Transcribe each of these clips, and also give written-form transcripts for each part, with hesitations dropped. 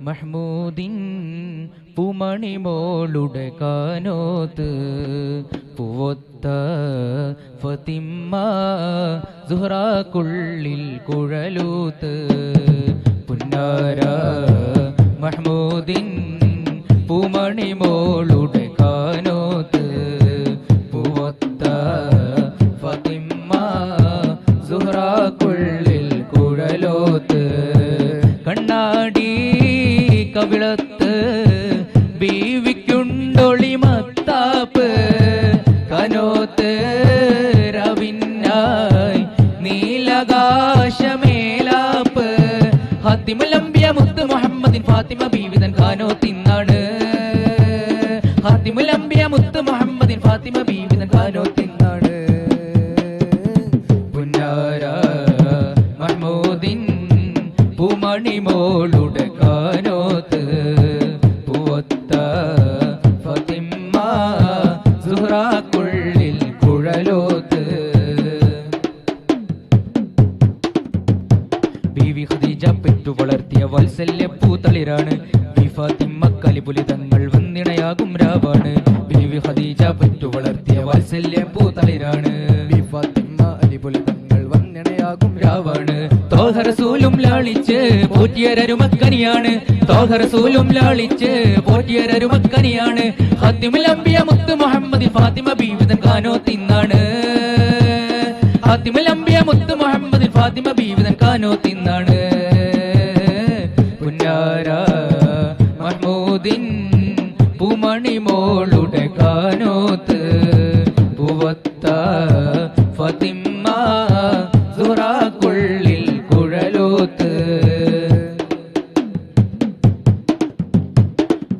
മഹ്മൂദിൻ പൂമണിമോളുടെ കാനോത്ത് പൂവൊത്ത ഫതിമ്മ സുഹ്റാക്കുള്ളിൽ കുഴലൂത്ത് പുന്നാര മഹ്മൂദിൻ പൂമണിമോളുടെ കാനോത്ത് പൂവൊത്ത ഫതിമ്മ സുഹ്റാക്കുള്ളിൽ കുഴലൂത്ത് കണ്ണാടി കവിളത്ത് ബീവിക്കുണ്ടൊളി മത്താപ്പ് കനോത്ത് രവിനായി നീലകാശമേലാപ്പ് ഹാത്തിമുലംബിയ മുത്ത് മുഹമ്മദിൻ ഫാത്തിമ ബീവിതൻ കാനോത്തിന്നാണ് ഹാത്തിമുലംബിയ മുത്ത് മുഹമ്മദിൻ ഫാത്തിമ ബീവിതൻ കാനോത്തിന്നാണ് പുന്നാര മഹ്മൂദിൻ പൂമണിമോളുടെ കാനോത്ത് പൂവൊത്ത ഫതിമ്മ സുഹ്റാക്കുള്ളിൽ കുഴലോത്ത് ബീവി ഖദീജ പെറ്റു വളർത്തിയ വാത്സല്യ പൂത്തളിരാണ് ബി ഫാത്തിമ്മ കലിപുലിതങ്ങൾ വന്നിണയാകും രാവാണ് ബീവി ഖദീജ പെറ്റു വളർത്തിയ വാത്സല്യ പൂത്തളിരാണ് ബി ഫാത്തിമ്മ അലിപുലിതങ്ങൾ വന്നിണയാകും രാവാണ് തോഹ റസൂലും ലാളിച്ച് പോറ്റിയരരുമക്കനിയാണ് തോഹ റസൂലും ലാളിച്ച് പോറ്റിയരരുമക്കനിയാണ് ഖാത്തിമുൽ അംബിയ മുത്ത് മുഹമ്മദ് ഫാത്തിമ ബീവിതൻ കാനോത്തിന്നാണ് ഖാത്തിമുൽ അംബിയ മുത്ത് മുഹമ്മദ് ഫാത്തിമ ബീവിതൻ കാനോത്തിന്നാണ് പുന്നാര മഹ്മൂദിൻ പൂമണിമോളുടെ കാനോത്ത് പൂവത്ത ഫതിമ്മ സുഹ്റാക്കുള്ളിൽ കുഴലോത്ത്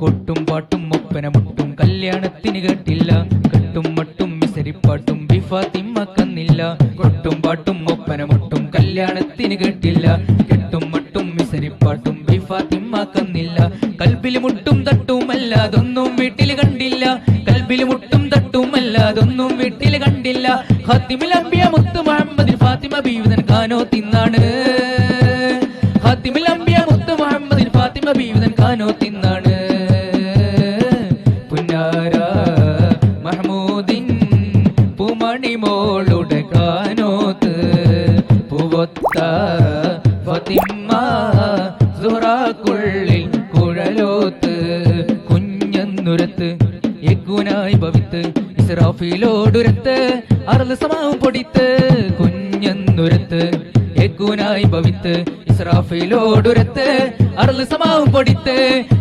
കൊട്ടും പാട്ടും ഒപ്പനമുട്ടും കല്യാണത്തിന് കേട്ടില്ല കെട്ടും മട്ടും മിസരിപ്പാട്ടും ബി ഫാത്തിമ്മ കന്നില്ല കൊട്ടും പാട്ടും ഒപ്പനമുട്ടും കല്യാണത്തിന് കേട്ടില്ല കെട്ടും മട്ടും മിസരിപ്പാട്ടും ബി ഫാത്തിമ്മ കന്നില്ല കൽബിൽ മുട്ടും തട്ടുമല്ല അതൊന്നും വീട്ടിൽ കണ്ടില്ല കൽബിൽ മുട്ടും തട്ടുമല്ല അതൊന്നും വീട്ടിൽ കണ്ടില്ല ഖാത്തിമുൽ അംബിയ മുത്ത് മുഹമ്മദ് ഫാത്തിമ ബീവിതൻ കാനോത്തിന്നാണ് ഖാത്തിമുൽ അംബിയ മുത്ത് മുഹമ്മദ് ഫാത്തിമ ബീവിതൻ കാനോത്തിന്നാണ് പുന്നാര മഹ്മൂദിൻ പൂമണിമോളുടെ കാനോത്ത് പൂവൊത്ത ഫതിമ്മ സുഹ്റാക്കുള്ളിൽ കുഴലോത്ത് കുഞ്ഞന്നുരത്ത് യഗ്ഗുനായി ഭവിത്ത് ഇസ്രാഫീലോടുരത്ത് അർള് സമാവും പൊടിത്ത് കുഞ്ഞന്നുരത്ത് യഗ്ഗുനായി ഭവിത്ത് ഇസ്രാഫീലോടുരത്ത് അർള് സമാവും പൊടിത്ത്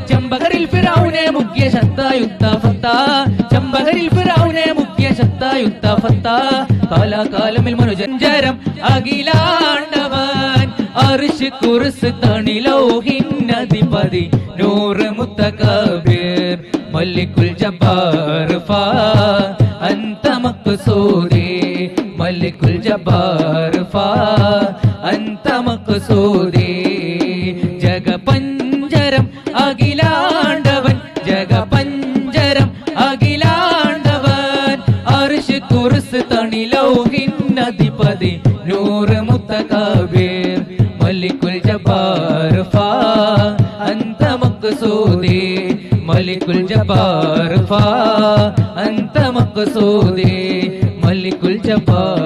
ചെമ്പകരിൽ ഫിറഔനെ മുഖ്യ ശത്തായുത്ത ഫത്ത ചെമ്പകരിൽ ഫിറഔനെ മുഖ്യ ശത്തായുത്ത ഫത്ത കാലാകാലമിൽ മനുജഞ്ചരം അഖിലാണ്ടവൻ അർശ് കുർസ് തണിലൗഹിന്നധിപതി നൂറ് മുത്തകബീർ മലിക്കുൽ ജബ്ബാർ ഫാ അൻത മഖ്സൂദി മലിക്കുൽ ജബ്ബാർ ഫാ അൻത മഖ്സൂദി ജഗപഞ്ചരം അഖിലാണ്ടവൻ ജഗപഞ്ചരം അഖിലാണ്ടവൻ അർശ് കുർസ് തണിലൗഹിന്നധിപതി നൂറ് മുത്തകബീർ മലിക്കുൽ ജബ്ബാർ ഫാ അൻത മഖ്സൂദി മലിക്കുൽ ജബ്ബാർ ഫാ അൻത മഖ്സൂദി മലിക്കുൽ ജബ്ബാർ